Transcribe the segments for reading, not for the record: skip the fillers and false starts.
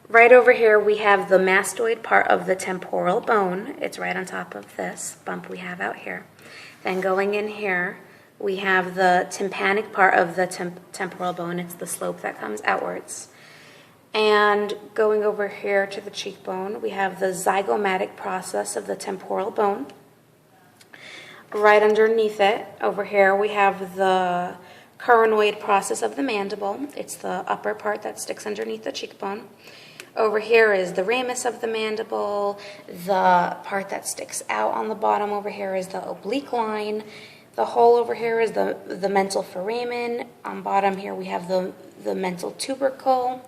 Right over here, we have the mastoid part of the temporal bone. It's right on top of this bump we have out here. Then going in here, we have the tympanic part of the temporal bone. It's the slope that comes outwards. And going over here to the cheekbone, we have the zygomatic process of the temporal bone. Right underneath it, over here, we have the coronoid process of the mandible. It's the upper part that sticks underneath the cheekbone. Over here is the ramus of the mandible. The part that sticks out on the bottom over here is the oblique line. The hole over here is the mental foramen. On bottom here we have the mental tubercle.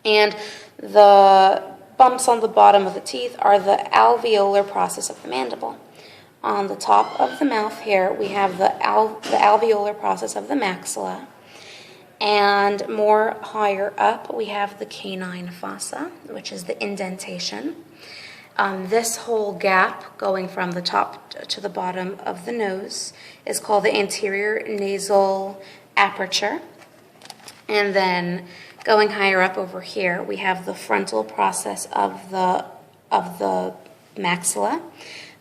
And the bumps on the bottom of the teeth are the alveolar process of the mandible. On the top of the mouth here we have the alveolar process of the maxilla. And more higher up, we have the canine fossa, which is the indentation. This whole gap going from the top to the bottom of the nose is called the anterior nasal aperture. And then going higher up over here, we have the frontal process of the maxilla.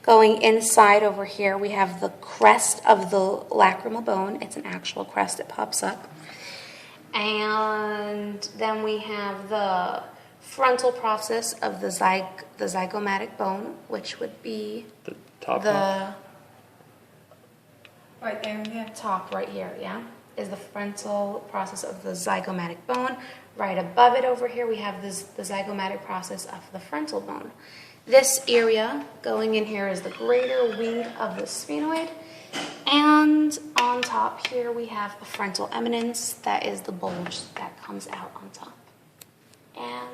Going inside over here, we have the crest of the lacrimal bone. It's an actual crest that pops up. And then we have the frontal process of the zygomatic bone, which would be the top right there, yeah. Top right here, yeah, is the frontal process of the zygomatic bone. Right above it over here, we have the zygomatic process of the frontal bone. This area going in here is the greater wing of the sphenoid. And on top here we have a frontal eminence, that is the bulge that comes out on top.